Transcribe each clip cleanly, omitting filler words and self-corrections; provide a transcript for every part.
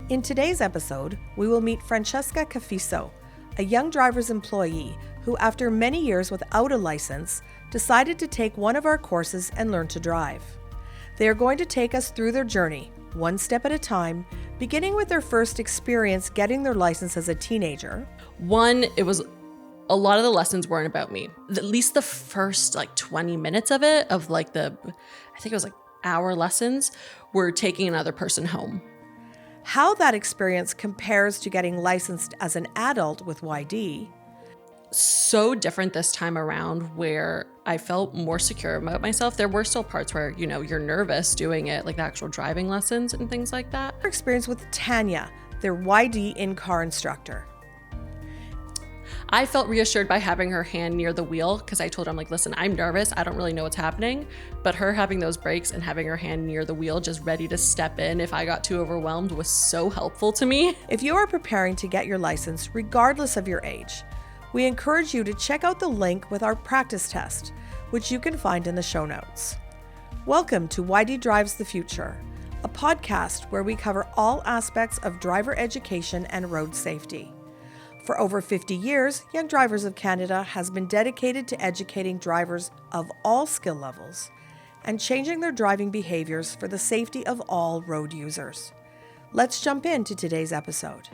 In today's episode, we will meet Francesca Cafiso, a young driver's employee who, after many years without a license, decided to take one of our courses and learn to drive. They are going to take us through their journey, one step at a time, beginning with their first experience getting their license as a teenager. It was a lot of the lessons weren't about me. At least the first 20 minutes of it, I think it was hour lessons, were taking another person home. How that experience compares to getting licensed as an adult with YD. So different this time around, where I felt more secure about myself. There were still parts where, you're nervous doing it, like the actual driving lessons and things like that. Our experience with Tanya, their YD in-car instructor. I felt reassured by having her hand near the wheel, because I told her, listen, I'm nervous. I don't really know what's happening. But her having those brakes and having her hand near the wheel, just ready to step in if I got too overwhelmed, was so helpful to me. If you are preparing to get your license, regardless of your age, we encourage you to check out the link with our practice test, which you can find in the show notes. Welcome to YD Drives the Future, a podcast where we cover all aspects of driver education and road safety. For over 50 years, Young Drivers of Canada has been dedicated to educating drivers of all skill levels and changing their driving behaviors for the safety of all road users. Let's jump into today's episode.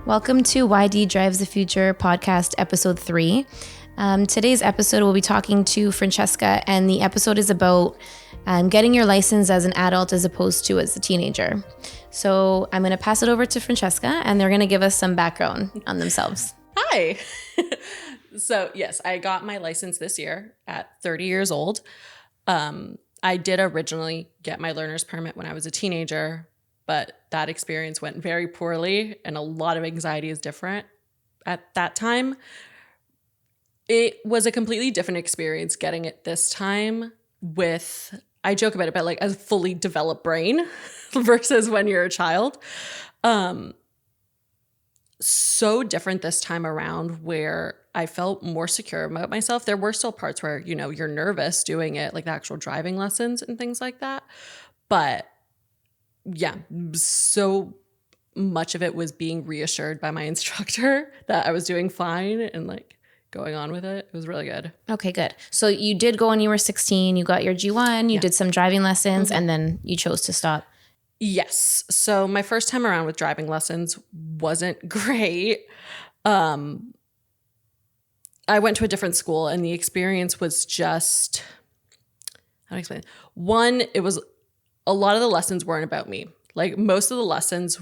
Welcome to YD Drives the Future podcast, episode 3. Today's episode, we'll be talking to Francesca, and the episode is about getting your license as an adult as opposed to as a teenager. So I'm going to pass it over to Francesca, and they're going to give us some background on themselves. Hi. So yes, I got my license this year at 30 years old. I did originally get my learner's permit when I was a teenager, but that experience went very poorly, and a lot of anxiety is different at that time. It was a completely different experience getting it this time with, I joke about it, but a fully developed brain versus when you're a child. So different this time around, where I felt more secure about myself. There were still parts where, you're nervous doing it, like the actual driving lessons and things like that. But yeah, so much of it was being reassured by my instructor that I was doing fine and going on with it. It was really good. Okay, good. So you did go when you were 16, you got your G1, you did some driving lessons, and then you chose to stop. Yes. So my first time around with driving lessons wasn't great. I went to a different school, and the experience was just, how do I explain? One, it was a lot of the lessons weren't about me. Most of the lessons,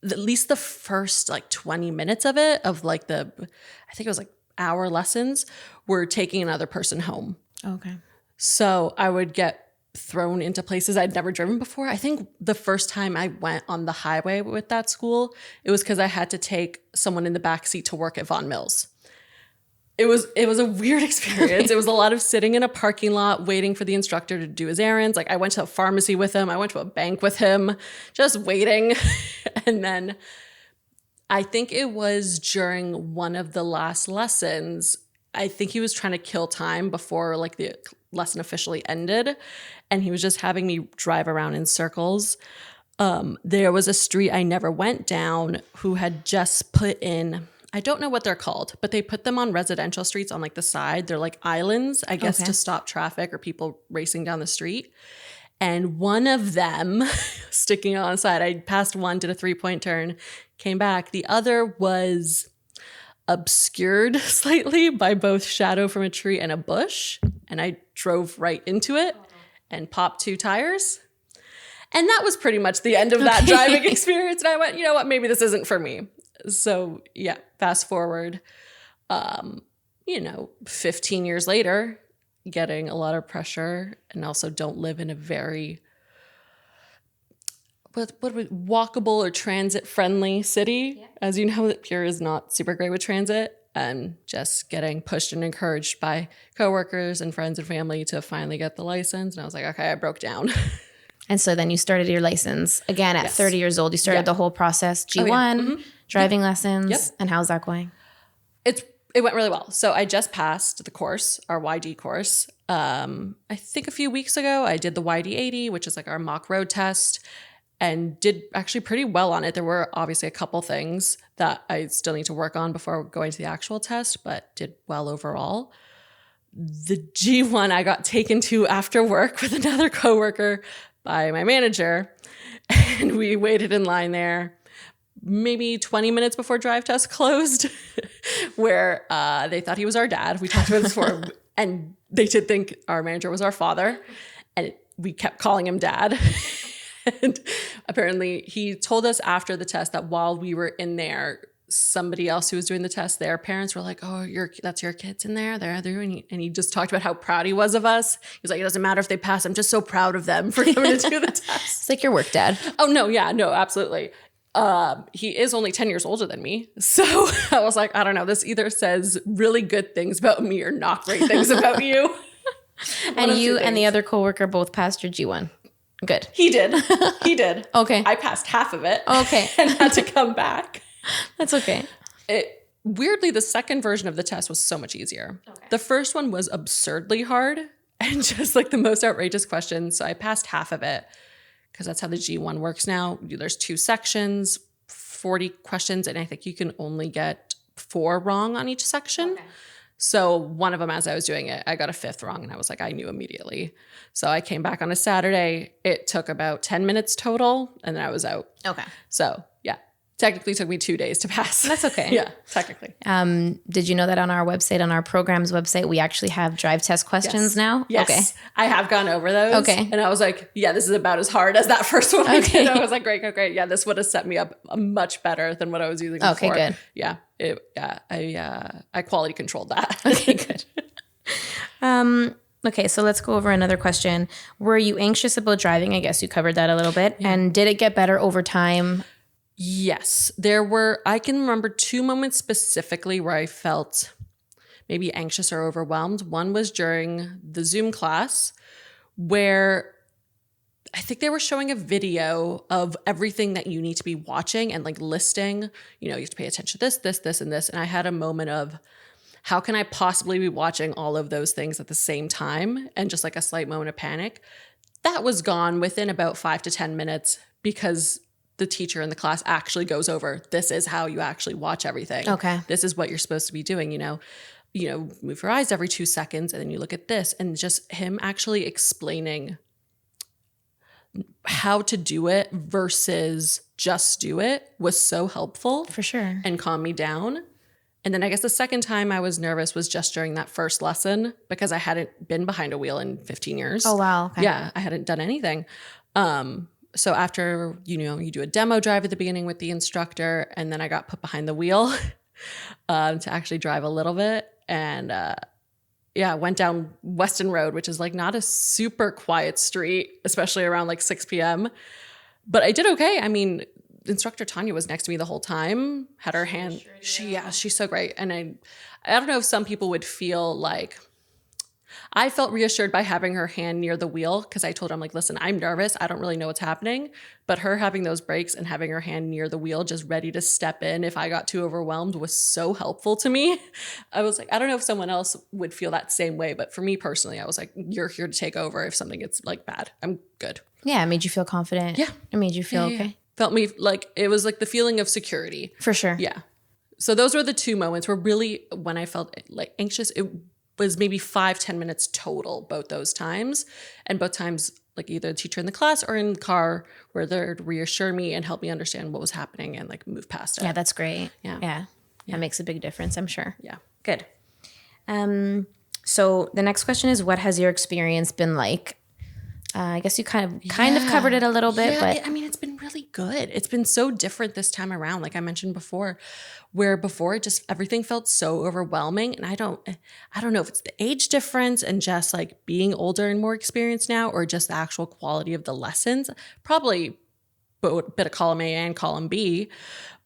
at least the first 20 minutes of it, I think it was hour lessons, were taking another person home. Okay. So I would get thrown into places I'd never driven before. I think the first time I went on the highway with that school, it was because I had to take someone in the backseat to work at Vaughan Mills. It was a weird experience. It was a lot of sitting in a parking lot waiting for the instructor to do his errands. I went to a pharmacy with him. I went to a bank with him, just waiting. And then I think it was during one of the last lessons, I think he was trying to kill time before the lesson officially ended. And he was just having me drive around in circles. There was a street I never went down who had just put in, I don't know what they're called, but they put them on residential streets on the side. They're islands, I guess, to stop traffic or people racing down the street. And one of them sticking on the side, I passed one, did a 3-point turn, came back. The other was obscured slightly by both shadow from a tree and a bush. And I drove right into it and popped 2 tires. And that was pretty much the end of that driving experience. And I went, you know what, maybe this isn't for me. So yeah, fast forward, 15 years later, getting a lot of pressure, and also don't live in a very walkable or transit friendly city. Yeah. As you know, that Pure is not super great with transit, and just getting pushed and encouraged by coworkers and friends and family to finally get the license. And I was like, okay, I broke down. And so then you started your license again at 30 years old. You started the whole process, G1, driving lessons. Yep. And how's that going? It's It went really well. So I just passed the course, our YD course. I think a few weeks ago, I did the YD 80, which is like our mock road test, and did actually pretty well on it. There were obviously a couple things that I still need to work on before going to the actual test, but did well overall. The G1 I got taken to after work with another coworker by my manager, and we waited in line there maybe 20 minutes before drive test closed, where they thought he was our dad. We talked about this before, and they did think our manager was our father, and we kept calling him dad. And apparently he told us after the test that while we were in there, somebody else who was doing the test, their parents were like, oh, that's your kids in there. They're and he just talked about how proud he was of us. He was like, it doesn't matter if they pass. I'm just so proud of them for coming to do the test. It's like your work dad. Oh, no. Yeah, no, absolutely. He is only 10 years older than me. So I was like, I don't know. This either says really good things about me or not great things about you. And you and the other coworker both passed your G1. Good. He did. He did. Okay. I passed half of it. Okay. And had to come back. That's okay. Weirdly, the second version of the test was so much easier. Okay. The first one was absurdly hard and just like the most outrageous questions. So I passed half of it because that's how the G1 works now. There's 2 sections, 40 questions, and I think you can only get 4 wrong on each section. Okay. So one of them, as I was doing it, I got a 5th wrong, and I was like, I knew immediately. So I came back on a Saturday. It took about 10 minutes total, and then I was out. Okay. So yeah, technically took me 2 days to pass. That's okay. Yeah, technically. Did you know that on our website, on our program's website, we actually have drive test questions now? Yes. Okay. I have gone over those. Okay. And I was like, yeah, this is about as hard as that first one I did. I was like, great. Yeah, this would have set me up much better than what I was using before. Okay, good. Yeah. I quality controlled that. Okay, good. Okay, so let's go over another question. Were you anxious about driving? I guess you covered that a little bit. Yeah. And did it get better over time? Yes, I can remember 2 moments specifically where I felt maybe anxious or overwhelmed. One was during the Zoom class where I think they were showing a video of everything that you need to be watching and like listing, you have to pay attention to this, and this. And I had a moment of, how can I possibly be watching all of those things at the same time? And just like a slight moment of panic. That was gone within about 5 to 10 minutes because the teacher in the class actually goes over, this is how you actually watch everything. Okay. This is what you're supposed to be doing, move your eyes every 2 seconds and then you look at this, and just him actually explaining how to do it versus just do it was so helpful. For sure. And calm me down. And then I guess the second time I was nervous was just during that first lesson because I hadn't been behind a wheel in 15 years. Oh, wow. Okay. Yeah, I hadn't done anything. So after, you do a demo drive at the beginning with the instructor, and then I got put behind the wheel to actually drive a little bit. And went down Weston Road, which is like not a super quiet street, especially around like 6 p.m. But I did okay. I mean, instructor Tanya was next to me the whole time, had her hand. She's so great. And I don't know if some people would feel like, I felt reassured by having her hand near the wheel because I told her, I'm like, listen, I'm nervous. I don't really know what's happening. But her having those brakes and having her hand near the wheel, just ready to step in if I got too overwhelmed, was so helpful to me. I was like, I don't know if someone else would feel that same way. But for me personally, I was like, you're here to take over if something gets like bad. I'm good. Yeah, it made you feel confident. Yeah. It made you feel okay. Felt me like, it was like the feeling of security. For sure. Yeah. So those were the 2 moments where really when I felt like anxious, it was maybe 5-10 minutes total, both those times. And both times, like either the teacher in the class or in the car, where they'd reassure me and help me understand what was happening and like move past it. Yeah, that's great. Yeah. That makes a big difference, I'm sure. Yeah. Good. So the next question is, what has your experience been like? I guess you kind of covered it a little bit, but it's been really good. It's been so different this time around. Like I mentioned before, where before it just, everything felt so overwhelming. And I don't know if it's the age difference and just like being older and more experienced now, or just the actual quality of the lessons, probably a bit of column A and column B,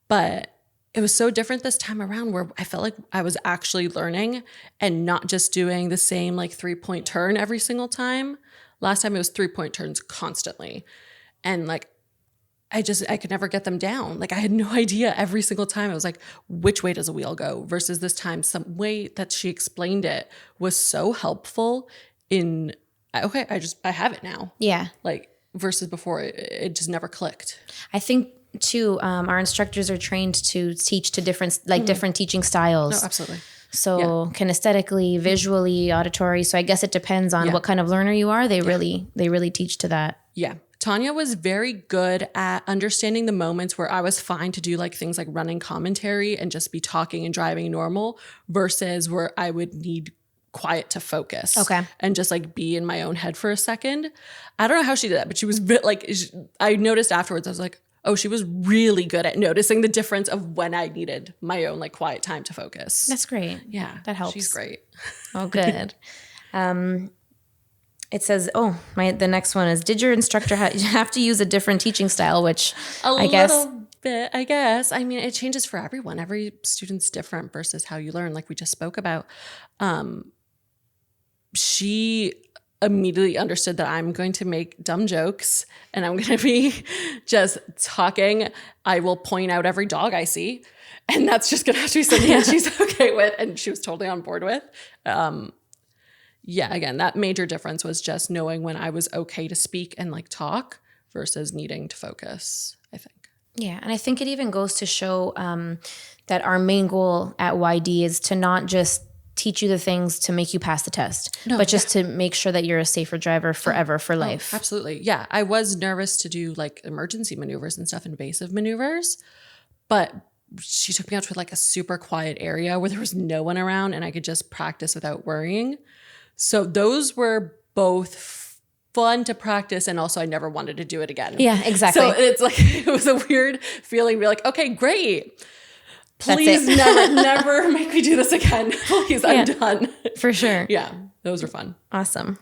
but it was so different this time around where I felt like I was actually learning and not just doing the same like 3-point turn every single time. Last time it was 3-point turns constantly. And like, I could never get them down. Like I had no idea every single time. I was like, which way does a wheel go? Versus this time, some way that she explained it was so helpful in, okay, I have it now. Yeah. Like versus before, it just never clicked. I think too, our instructors are trained to teach to different teaching styles. No, absolutely. So kinesthetically, visually, auditory. So I guess it depends on what kind of learner you are. They really teach to that. Yeah. Tanya was very good at understanding the moments where I was fine to do like things like running commentary and just be talking and driving normal versus where I would need quiet to focus. Okay. And just like be in my own head for a second. I don't know how she did that, but she was I noticed afterwards, I was like, oh, she was really good at noticing the difference of when I needed my own like quiet time to focus. That's great. Yeah. That helps. She's great. Oh, good. It says, the next one is, did your instructor have to use a different teaching style, which I guess. A little bit, I guess. I mean, it changes for everyone. Every student's different versus how you learn, like we just spoke about. She immediately understood that I'm going to make dumb jokes and I'm going to be just talking. I will point out every dog I see. And that's just going to have to be something that she's okay with. And she was totally on board with. Yeah, again, that major difference was just knowing when I was okay to speak and like talk versus needing to focus, I think. Yeah, and I think it even goes to show that our main goal at YD is to not just teach you the things to make you pass the test, but just to make sure that you're a safer driver forever for life. Absolutely. Yeah, I was nervous to do like emergency maneuvers and stuff, invasive maneuvers, but she took me out to like a super quiet area where there was no one around and I could just practice without worrying. So those were both fun to practice and also I never wanted to do it again. Yeah, exactly. So it's like, it was a weird feeling. Be like, okay, great. Please never make me do this again. Please, I'm done. For sure. Yeah, those were fun. Awesome.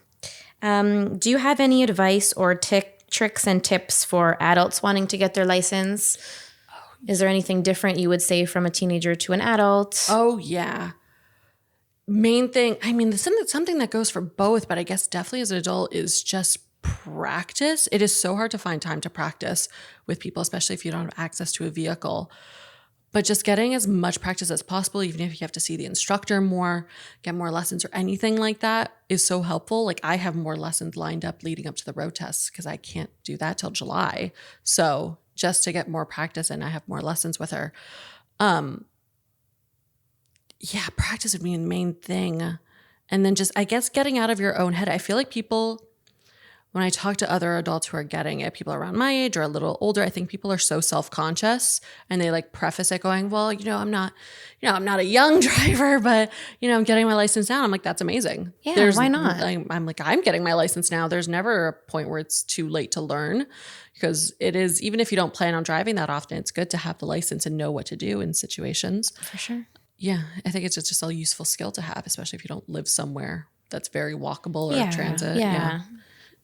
Do you have any advice or tricks and tips for adults wanting to get their license? Is there anything different you would say from a teenager to an adult? Oh, yeah. Main thing, I mean, something that goes for both, but I guess definitely as an adult is just practice. It is so hard to find time to practice with people, especially if you don't have access to a vehicle. But just getting as much practice as possible, even if you have to see the instructor more, get more lessons or anything like that is so helpful. Like I have more lessons lined up leading up to the road tests because I can't do that till July. So just to get more practice and I have more lessons with her. Yeah, practice would be the main thing. And then just, I guess, getting out of your own head. I feel like people, when I talk to other adults who are getting it, people around my age or a little older, I think people are so self-conscious and they like preface it going, well, I'm not a young driver, but I'm getting my license now. I'm like, that's amazing. Yeah, why not? I'm like, I'm getting my license now. There's never a point where it's too late to learn because it is, even if you don't plan on driving that often, it's good to have the license and know what to do in situations. For sure. Yeah, I think it's just a useful skill to have, especially if you don't live somewhere that's very walkable or transit. Yeah.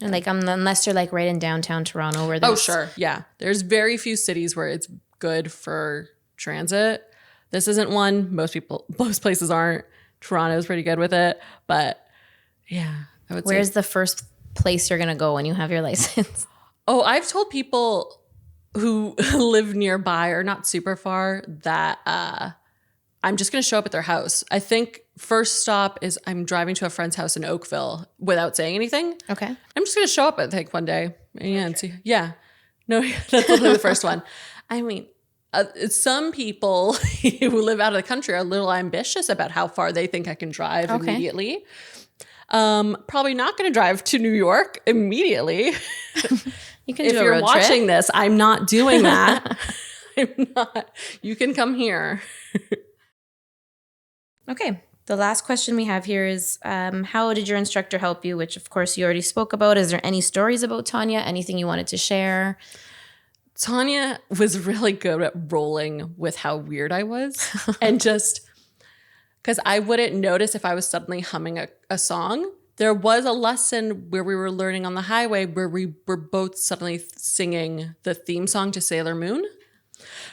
And like unless you're like right in downtown Toronto where there's... Oh, sure. Yeah. There's very few cities where it's good for transit. This isn't one. Most places aren't. Toronto's pretty good with it. But yeah, I would say. Where's the first place you're going to go when you have your license? Oh, I've told people who live nearby or not super far that I'm just going to show up at their house. I think first stop is I'm driving to a friend's house in Oakville without saying anything. Okay. I'm just going to show up, I think, one day. And see. Yeah. No, that's literally the first one. I mean, some people who live out of the country are a little ambitious about how far they think I can drive immediately. Probably not going to drive to New York immediately. You can if do a you're road watching trip. this, I'm not doing that. I'm not. You can come here. Okay. The last question we have here is, how did your instructor help you? Which, of course, you already spoke about. Is there any stories about Tanya? Anything you wanted to share? Tanya was really good at rolling with how weird I was. And just because I wouldn't notice if I was suddenly humming a song. There was a lesson where we were learning on the highway where we were both suddenly singing the theme song to Sailor Moon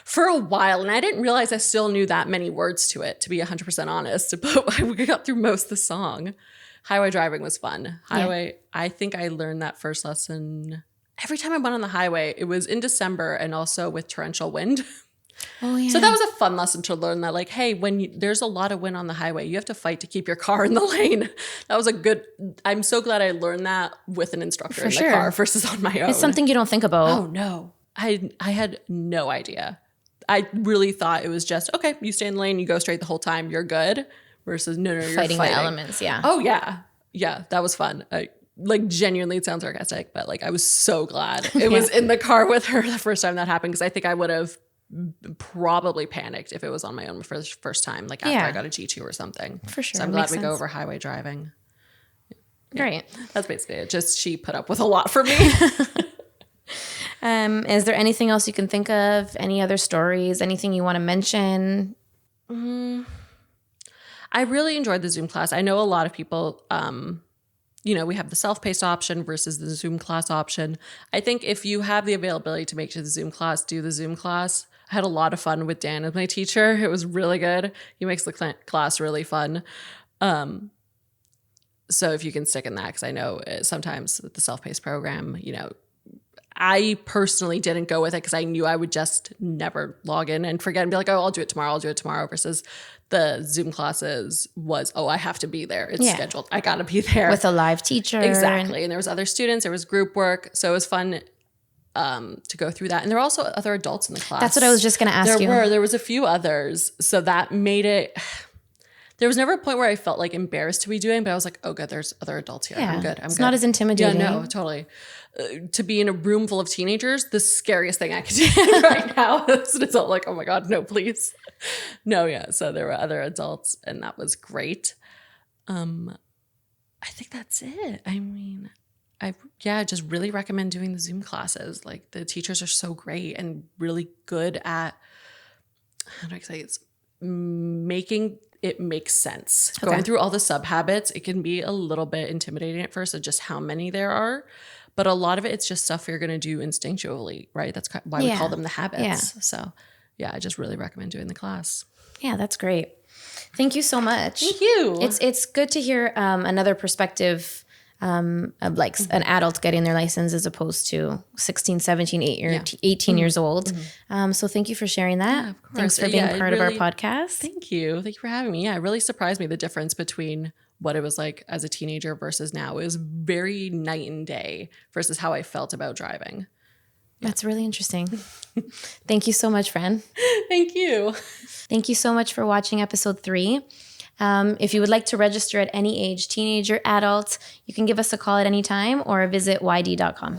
for a while. And I didn't realize I still knew that many words to it, to be 100% honest. But we got through most of the song. Highway driving was fun. I think I learned that first lesson every time I went on the highway, it was in December and also with torrential wind. Oh, yeah. So that was a fun lesson to learn that, like, hey, there's a lot of wind on the highway, you have to fight to keep your car in the lane. That was I'm so glad I learned that with an instructor in the car versus on my own. It's something you don't think about. Oh, no. I had no idea. I really thought it was just, okay, you stay in the lane, you go straight the whole time, you're good. Versus, no, you're fighting. The elements, yeah. Oh, yeah. Yeah, that was fun. Like, genuinely, it sounds sarcastic, but like, I was so glad it was in the car with her the first time that happened, because I think I would have probably panicked if it was on my own for the first time, like after I got a G2 or something. For sure. So I'm glad we go over highway driving. Yeah. Great. That's basically it. Just she put up with a lot for me. Is there anything else you can think of? Any other stories? Anything you want to mention? I really enjoyed the Zoom class. I know a lot of people, we have the self-paced option versus the Zoom class option. I think if you have the availability to make it to the Zoom class, do the Zoom class. I had a lot of fun with Dan as my teacher. It was really good. He makes the class really fun. So if you can stick in that, because I know sometimes with the self-paced program, I personally didn't go with it because I knew I would just never log in and forget and be like, oh, I'll do it tomorrow versus the Zoom classes was, oh, I have to be there. It's scheduled. I got to be there. With a live teacher. Exactly. And there was other students. There was group work. So it was fun to go through that. And there were also other adults in the class. That's what I was just going to ask you. There was a few others. So that made it... There was never a point where I felt like embarrassed to be doing, but I was like, oh, good, there's other adults here. I'm good. It's not as intimidating. Yeah, no, totally. To be in a room full of teenagers, the scariest thing I could do right now. As an adult, like, oh my God, no, please. No, yeah. So there were other adults, and that was great. I think that's it. I mean, I just really recommend doing the Zoom classes. Like, the teachers are so great and really good at, how do I say, it's making it makes sense. Okay. Going through all the sub habits, it can be a little bit intimidating at first of just how many there are. But a lot of it, it's just stuff you're going to do instinctually, right? That's why we call them the habits. Yeah. So yeah, I just really recommend doing the class. Yeah, that's great. Thank you so much. Thank you. It's good to hear another perspective of like an adult getting their license as opposed to 16, 17, 18 years old. So thank you for sharing that. Yeah, of course. Thanks for being part of our podcast. Thank you. Thank you for having me. Yeah, it really surprised me the difference between what it was like as a teenager versus now. It was very night and day versus how I felt about driving. Yeah. That's really interesting. Thank you so much, friend. Thank you. Thank you so much for watching episode 3. If you would like to register at any age, teenager, adult, you can give us a call at any time or visit yd.com.